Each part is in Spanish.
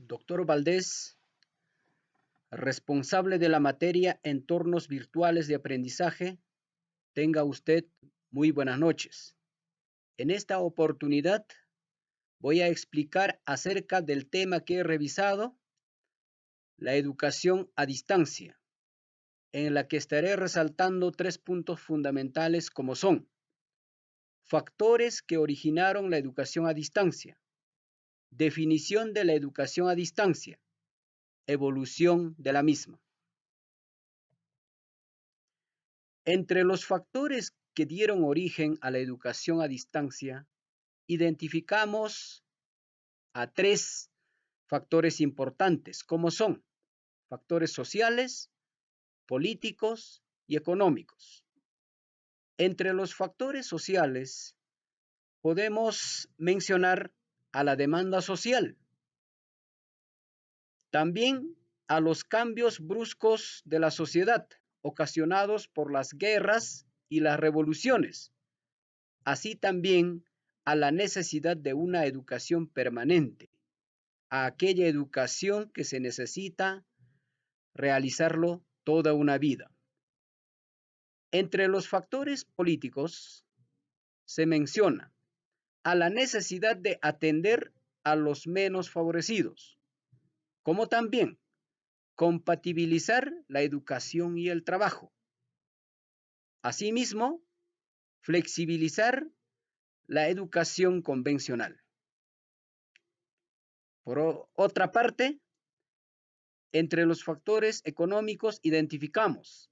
Doctor Valdés, responsable de la materia Entornos Virtuales de Aprendizaje, tenga usted muy buenas noches. En esta oportunidad voy a explicar acerca del tema que he revisado, la educación a distancia, en la que estaré resaltando 3 puntos fundamentales como son: factores que originaron la educación a distancia, definición de la educación a distancia, evolución de la misma. Entre los factores que dieron origen a la educación a distancia, identificamos a 3 factores importantes, como son factores sociales, políticos y económicos. Entre los factores sociales podemos mencionar a la demanda social, también a los cambios bruscos de la sociedad ocasionados por las guerras y las revoluciones, así también a la necesidad de una educación permanente, a aquella educación que se necesita realizarlo toda una vida. Entre los factores políticos se menciona a la necesidad de atender a los menos favorecidos, como también compatibilizar la educación y el trabajo. Asimismo, flexibilizar la educación convencional. Por otra parte, entre los factores económicos identificamos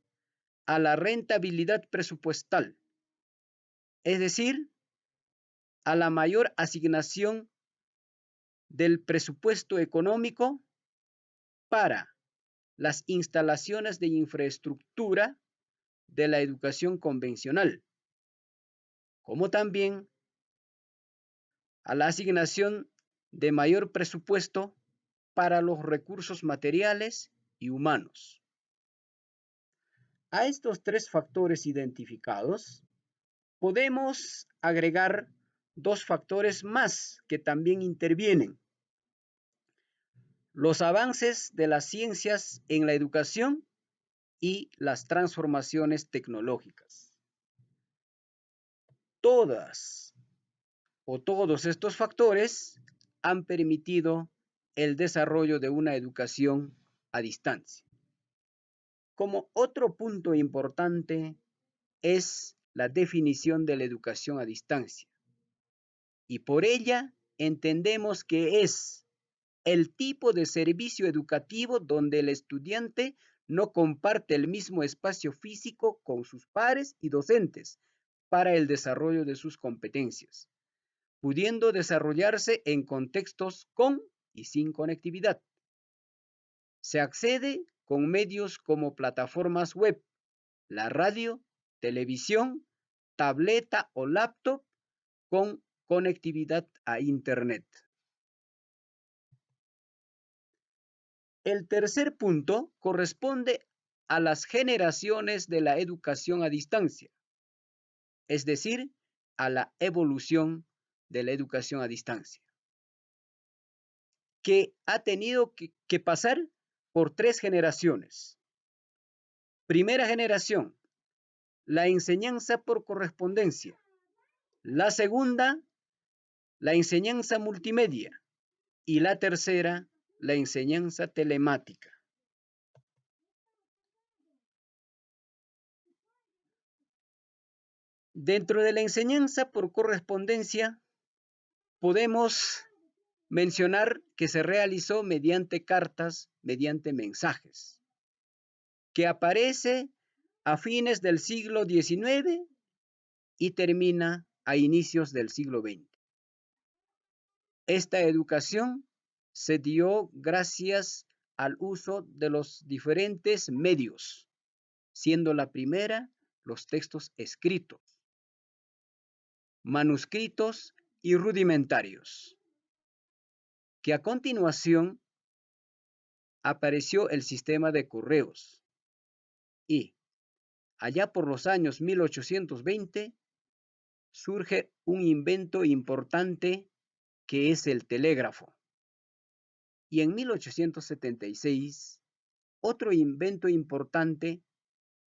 a la rentabilidad presupuestal, es decir, a la mayor asignación del presupuesto económico para las instalaciones de infraestructura de la educación convencional, como también a la asignación de mayor presupuesto para los recursos materiales y humanos. A estos 3 factores identificados, podemos agregar 2 factores más que también intervienen: los avances de las ciencias en la educación y las transformaciones tecnológicas. Todos estos factores han permitido el desarrollo de una educación a distancia. Como otro punto importante es la definición de la educación a distancia, y por ella entendemos que es el tipo de servicio educativo donde el estudiante no comparte el mismo espacio físico con sus pares y docentes para el desarrollo de sus competencias, pudiendo desarrollarse en contextos con y sin conectividad. Se accede con medios como plataformas web, la radio, televisión, tableta o laptop con conectividad a Internet. El tercer punto corresponde a las generaciones de la educación a distancia, es decir, a la evolución de la educación a distancia, que ha tenido que pasar por 3 generaciones. Primera generación, la enseñanza por correspondencia. La segunda, la enseñanza multimedia. Y la tercera, la enseñanza telemática. Dentro de la enseñanza por correspondencia, podemos mencionar que se realizó mediante cartas, mediante mensajes, que aparece a fines del siglo XIX y termina a inicios del siglo XX. Esta educación se dio gracias al uso de los diferentes medios, siendo la primera los textos escritos, manuscritos y rudimentarios, que a continuación apareció el sistema de correos y allá por los años 1820 surge un invento importante que es el telégrafo, Y en 1876, otro invento importante,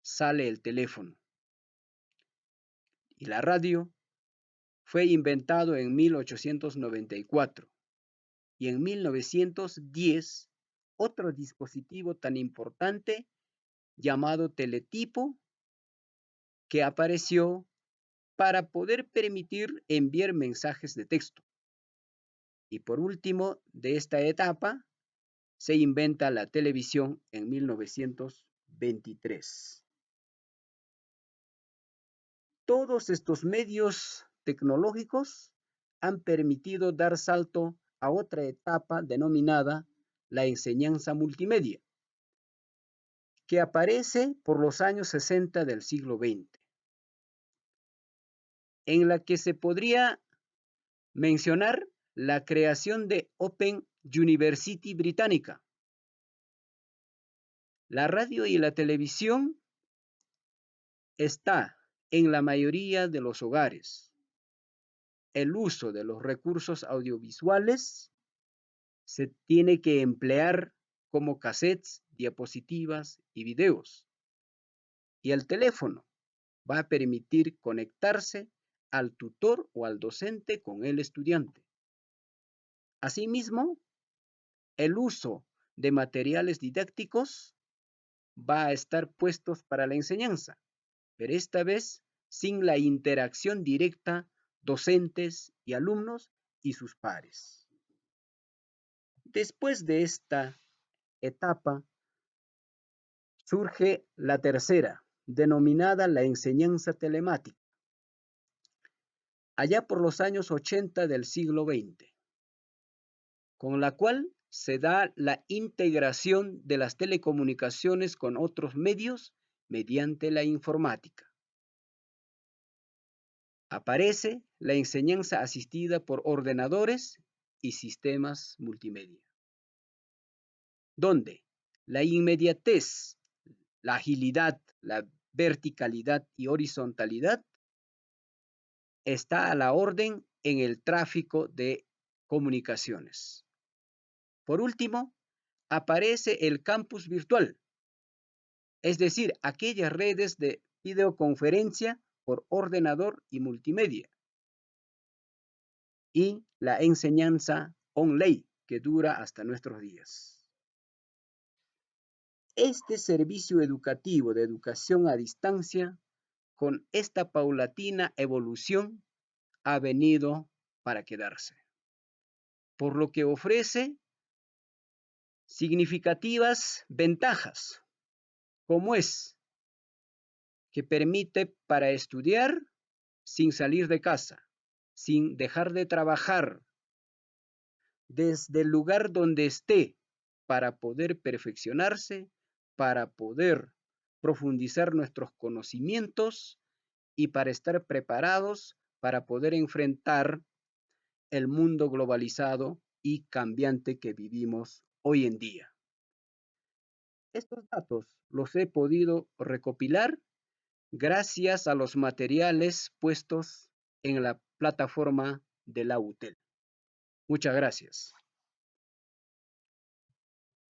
sale el teléfono. Y la radio fue inventado en 1894. Y en 1910, otro dispositivo tan importante llamado teletipo, que apareció para poder permitir enviar mensajes de texto. Y por último, de esta etapa, se inventa la televisión en 1923. Todos estos medios tecnológicos han permitido dar salto a otra etapa denominada la enseñanza multimedia, que aparece por los años 60 del siglo XX, en la que se podría mencionar la creación de Open University británica. La radio y la televisión está en la mayoría de los hogares. El uso de los recursos audiovisuales se tiene que emplear como cassettes, diapositivas y videos. Y el teléfono va a permitir conectarse al tutor o al docente con el estudiante. Asimismo, el uso de materiales didácticos va a estar puestos para la enseñanza, pero esta vez sin la interacción directa docentes y alumnos y sus pares. Después de esta etapa surge la tercera, denominada la enseñanza telemática, allá por los años 80 del siglo XX, con la cual se da la integración de las telecomunicaciones con otros medios mediante la informática. Aparece la enseñanza asistida por ordenadores y sistemas multimedia, donde la inmediatez, la agilidad, la verticalidad y horizontalidad está a la orden en el tráfico de comunicaciones. Por último, aparece el campus virtual, es decir, aquellas redes de videoconferencia por ordenador y multimedia, y la enseñanza online que dura hasta nuestros días. Este servicio educativo de educación a distancia, con esta paulatina evolución, ha venido para quedarse, por lo que ofrece significativas ventajas, como es que permite para estudiar sin salir de casa, sin dejar de trabajar, desde el lugar donde esté, para poder perfeccionarse, para poder profundizar nuestros conocimientos y para estar preparados para poder enfrentar el mundo globalizado y cambiante que vivimos hoy en día. Estos datos los he podido recopilar gracias a los materiales puestos en la plataforma de la UTEL. Muchas gracias.